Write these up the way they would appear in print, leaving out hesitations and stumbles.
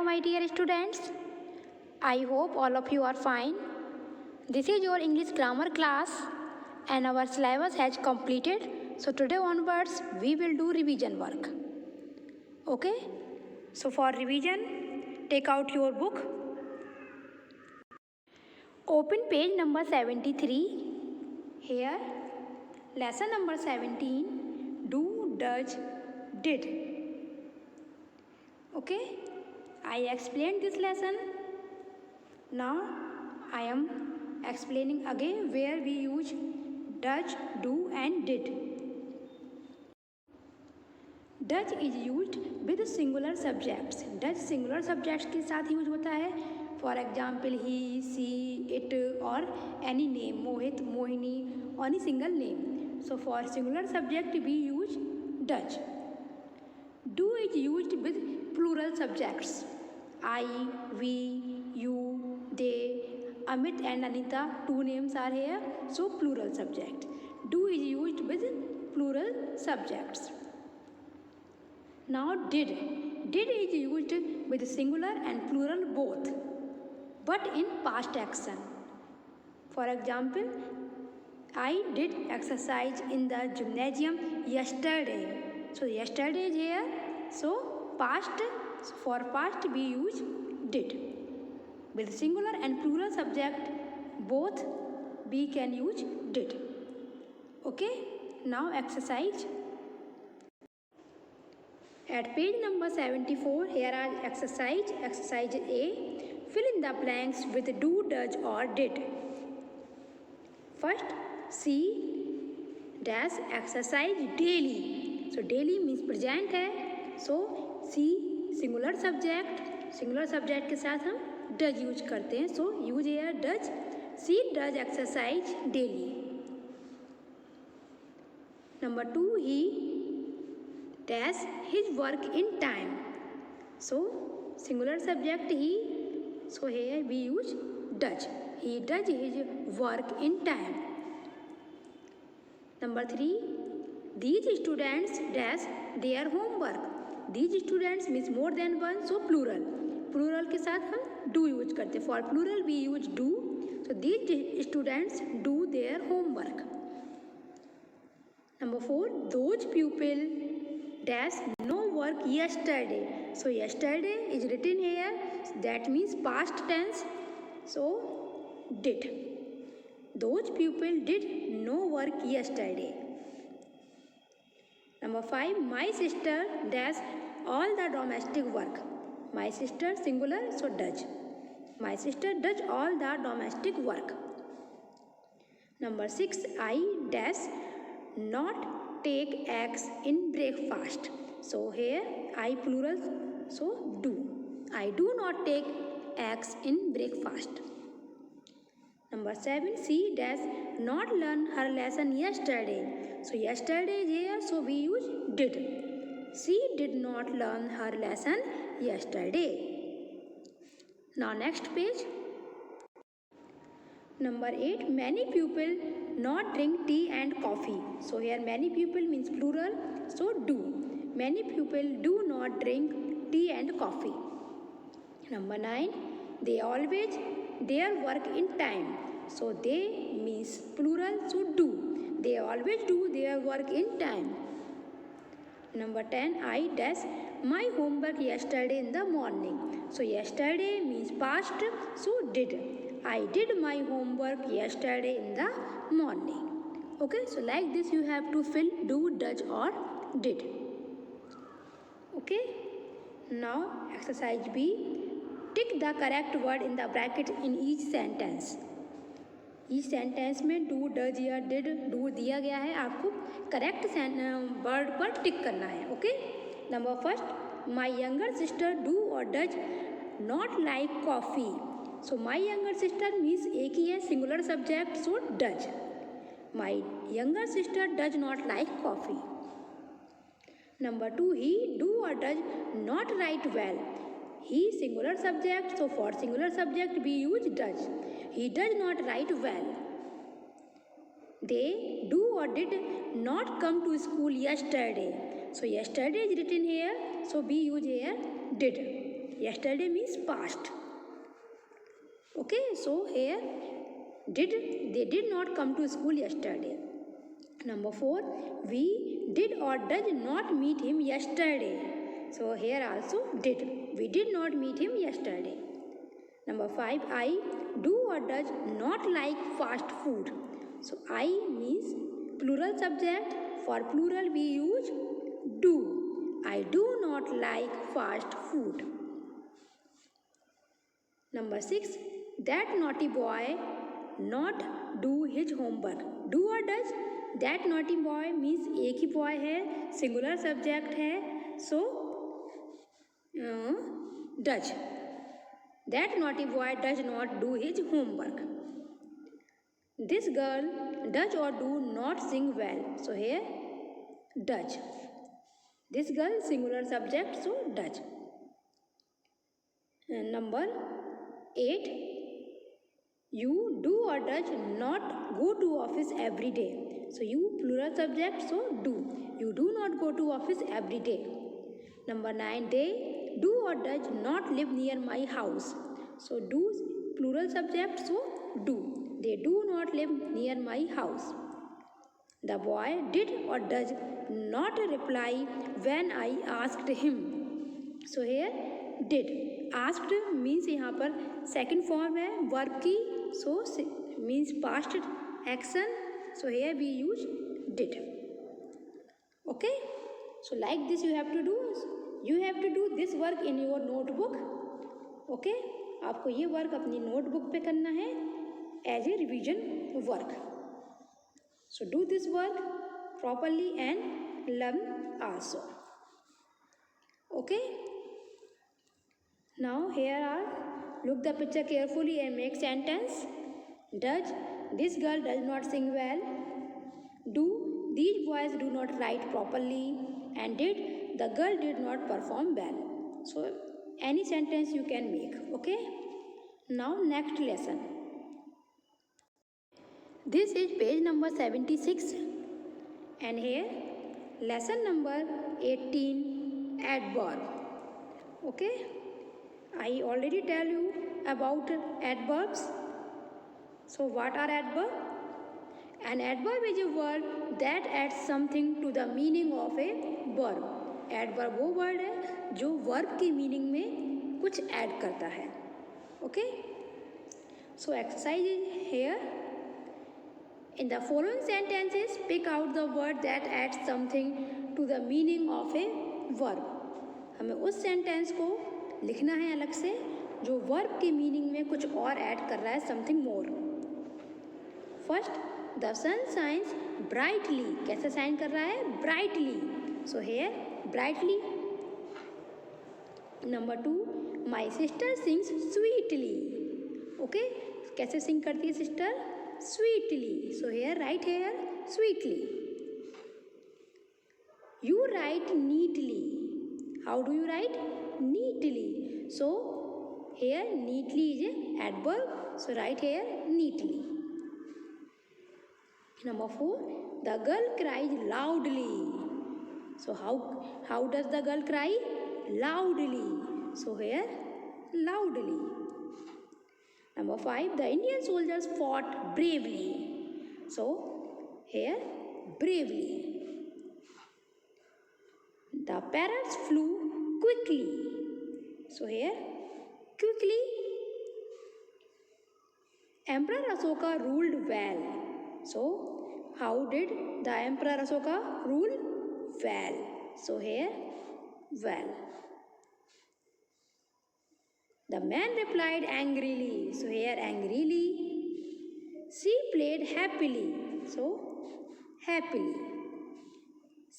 My dear students, I hope all of you are fine. This is your English grammar class and our syllabus has completed. So today onwards we will do revision work. Okay? So for revision, take out your book. Open page number 73. Here, lesson number 17, do, does, did. Okay? I explained this lesson. Now I am explaining again where we use does, do and did. Does is used with singular subjects. Does singular subjects के साथ use होता है. For example he, she, it or any name, Mohit, Mohini, any single name. So for singular subject we use does. Do is used with plural subjects. I, we, you, they, Amit and Anita, two names are here, so plural subject. Do is used with plural subjects. Now did. Did is used with singular and plural both, but in past action. For example, I did exercise in the gymnasium yesterday. So yesterday is here, so past. So for past we use did. With singular and plural subject both we can use did. Okay, now exercise. At page number 74, here are exercise. Exercise A. Fill in the blanks with do, does or did. First, C dash exercise daily. So daily means present है. So C singular subject के साथ हम does use करते हैं. So use here does. She does exercise daily. Number 2, he dash his work in time. So singular subject he, so here we use does. He does his work in time. Number 3, these students dash their homework. These students means more than one, so plural. Plural के साथ हम do use करते. For plural we use do. So these students do their homework. Number 4, those pupil dash no work yesterday. So yesterday is written here. That means past tense. So did. Those pupil did no work yesterday. Number 5, my sister does all the domestic work. My sister singular, so does. My sister does all the domestic work. Number 6, I does not take eggs in breakfast. So here I plural, so do. I do not take eggs in breakfast. Number 7, she does not learn her lesson yesterday. So yesterday is here, so we use did. She did not learn her lesson yesterday. Now next page. Number 8, many people not drink tea and coffee. So here many people means plural, so do. Many people do not drink tea and coffee. Number 9, they always their work in time. So they means plural, so do. They always do their work in time. Number 10, I does my homework yesterday in the morning. So yesterday means past, so did. I did my homework yesterday in the morning. Okay, so like this you have to fill do, does or did. Okay, now exercise B. Tick the correct word in the bracket in each sentence. इस sentence में do, does या did, do दिया गया है. आपको correct word पर tick करना है. Okay. Number first, my younger sister do or does not like coffee. So my younger sister means एक ही है, singular subject, so does. My younger sister does not like coffee. Number 2, he do or does not write well. He singular subject, so for singular subject we use does. He does not write well. They do or did not come to school yesterday. So yesterday is written here, so we use here did. Yesterday means past. Okay, so here they did not come to school yesterday. Number 4, we did or does not meet him yesterday. So here also did. We did not meet him yesterday. Number 5, I do or does not like fast food. So I means plural subject. For plural we use do. I do not like fast food. Number 6, that naughty boy not do his homework. Do or does? That naughty boy means एक ही boy है, singular subject है, so does. That naughty boy does not do his homework. This girl does or do not sing well. So here does. This girl singular subject, so does. And number 8, you do or does not go to office every day. So you plural subject, so do. You do not go to office every day. Number 9, they do or does not live near my house. So do plural subject, so do. They do not live near my house. The boy did or does not reply when I asked him. So here did. Asked means यहाँ पर second form है verb की, so means past action. So here we use did. Okay, so like this you have to do this work in your notebook. Okay, आपको ये work अपनी notebook पे करना है as a revision work. So do this work properly and learn also. Okay, now here are, look the picture carefully and make sentence. Does, this girl does not sing well. Do, these boys do not write properly. And did, the girl did not perform well. So any sentence you can make. Okay, now next lesson. This is page number 76 and here lesson number 18, adverb. Okay, I already tell you about adverbs. So what are adverb? An adverb is a word that adds something to the meaning of a verb. Adverb वो word है जो verb के meaning में कुछ add करता है. Okay, so exercise is here. In the following sentences, pick out the word that adds something to the meaning of a verb. हमें उस sentence को लिखना है अलग से जो verb के meaning में कुछ और add कर रहा है, something more. First, the sun shines brightly. कैसे shine कर रहा है? Brightly. So here, brightly. Number 2, my sister sings sweetly. Okay, कैसे sing करती है sister? Sweetly. So here, write here sweetly. You write neatly. How do you write? Neatly. So here neatly is an adverb. So write here neatly. Number 4, the girl cries loudly. So how does the girl cry? Loudly. So here loudly. Number 5, the Indian soldiers fought bravely. So here bravely. The parrots flew quickly. So here quickly. Emperor Ashoka ruled well. So how did the Emperor Ashoka rule? Well. So here well. The man replied angrily. So here angrily. She played happily. So happily.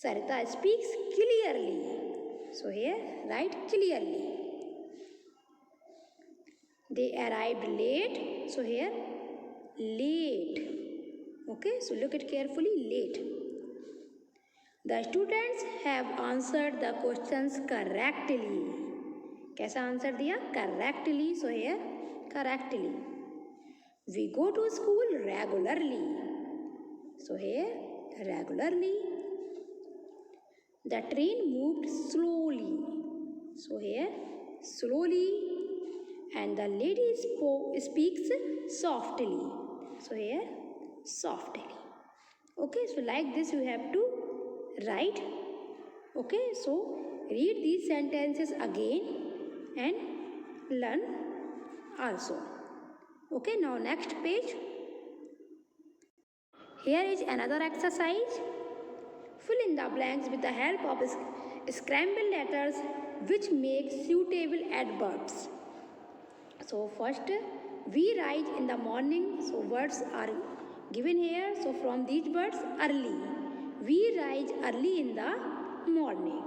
Sarita speaks clearly. So here write clearly. They arrived late. So here late. Okay, so look at carefully, late. The students have answered the questions correctly. कैसा answer दिया? Correctly. So here correctly. We go to school regularly. So here regularly. The train moved slowly. So here slowly, and the lady speaks softly. So here softly. Okay, so like this you have to write. Okay, so read these sentences again and learn also. Okay, now next page. Here is another exercise. Fill in the blanks with the help of scrambled letters which make suitable adverbs. So first we write in the morning, so words are given here. So from these words, early, we rise early in the morning.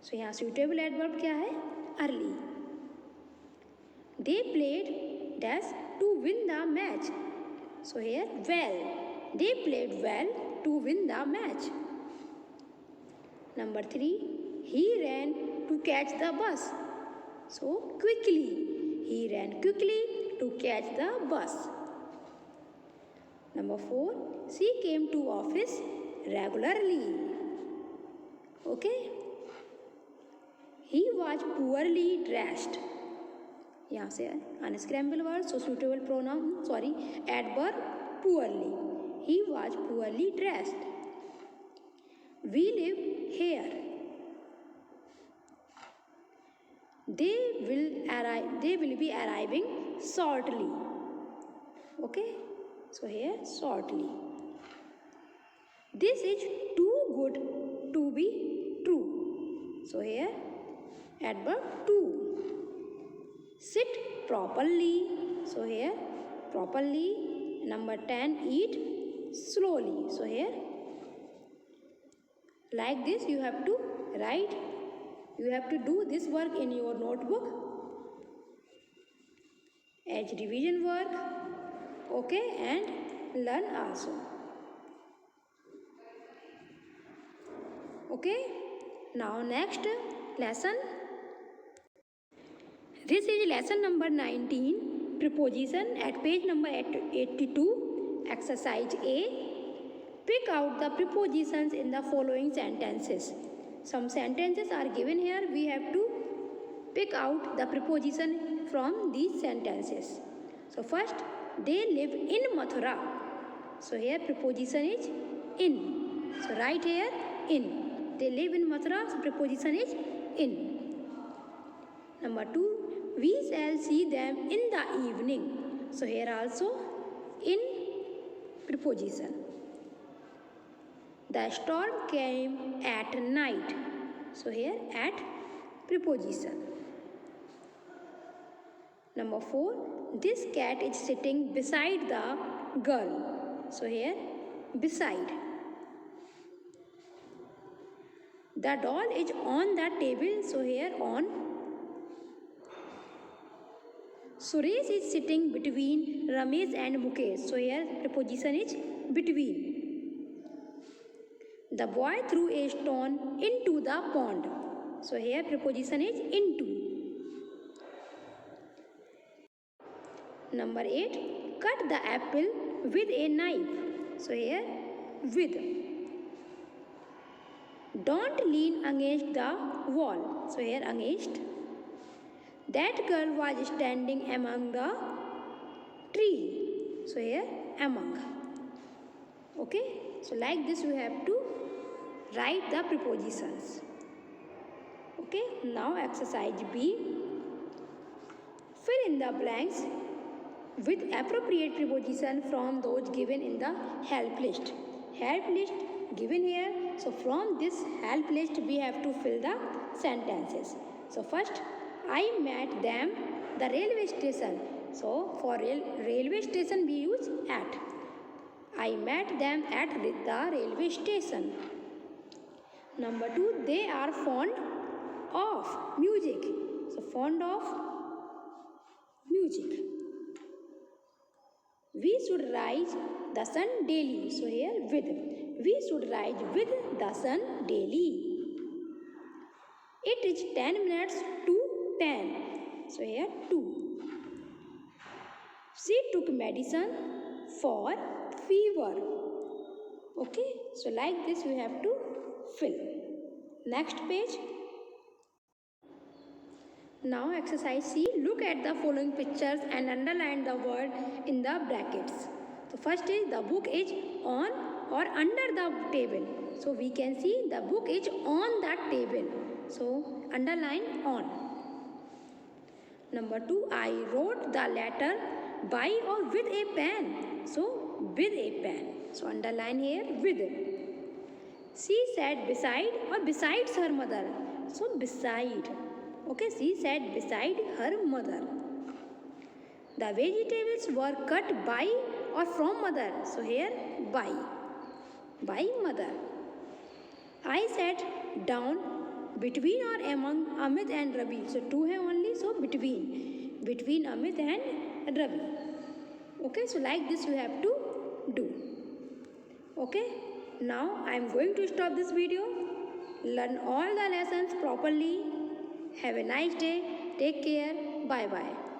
So यहाँ suitable adverb क्या है? Early. They played dash to win the match. So here well. They played well to win the match. Number 3, he ran to catch the bus. So quickly. He ran quickly to catch the bus. Number 4, she came to office regularly. Okay. He was poorly dressed. यहाँ से unscramble word, so suitable pronoun, adverb poorly. He was poorly dressed. We live here. They will be arriving shortly. Okay, so here shortly. This is too good to be true. So here adverb too. Sit properly. So here properly. Number 10, eat slowly. So here like this you have to write. You have to do this work in your notebook as revision work. Okay, and learn also. Okay, now next lesson. This is lesson number 19, preposition, at page number 82, exercise A. Pick out the prepositions in the following sentences. Some sentences are given here. We have to pick out the preposition from these sentences. So first, they live in Mathura. So here preposition is in. So write here in. They live in Mathura. So preposition is in. Number 2, we shall see them in the evening. So here also in preposition. The storm came at night. So here at preposition. Number 4, this cat is sitting beside the girl. So here beside. The doll is on the table. So here on. Suresh is sitting between Ramesh and Mukesh. So here preposition is between. The boy threw a stone into the pond. So here preposition is into. Number 8, cut the apple with a knife. So here with. Don't lean against the wall. So here against. That girl was standing among the tree. So here among. Okay. So like this you have to write the prepositions. Okay. Now exercise B. Fill in the blanks with appropriate preposition from those given in the help list. Help list given here. So from this help list we have to fill the sentences. So first, I met them the railway station. So for railway station we use at. I met them at the railway station. Number 2, they are fond of music. So fond of music. We should rise the sun daily. So here with. We should rise with the sun daily. It is 10 minutes to 10. So here 2. She took medicine for fever. Okay. So like this you have to fill. Next page. Now exercise C. Look at the following pictures and underline the word in the brackets. So first is the book is on or under the table. So we can see the book is on that table. So underline on. Number 2, I wrote the letter by or with a pen. So with a pen. So underline here with. She sat beside or besides her mother. So beside. Okay, she sat beside her mother. The vegetables were cut by or from mother. So here by. By mother. I sat down between or among Amit and Ravi. So two hai only. So between. Between Amit and Ravi. Okay, so like this you have to do. Okay, now I am going to stop this video. Learn all the lessons properly. Have a nice day. Take care. Bye bye.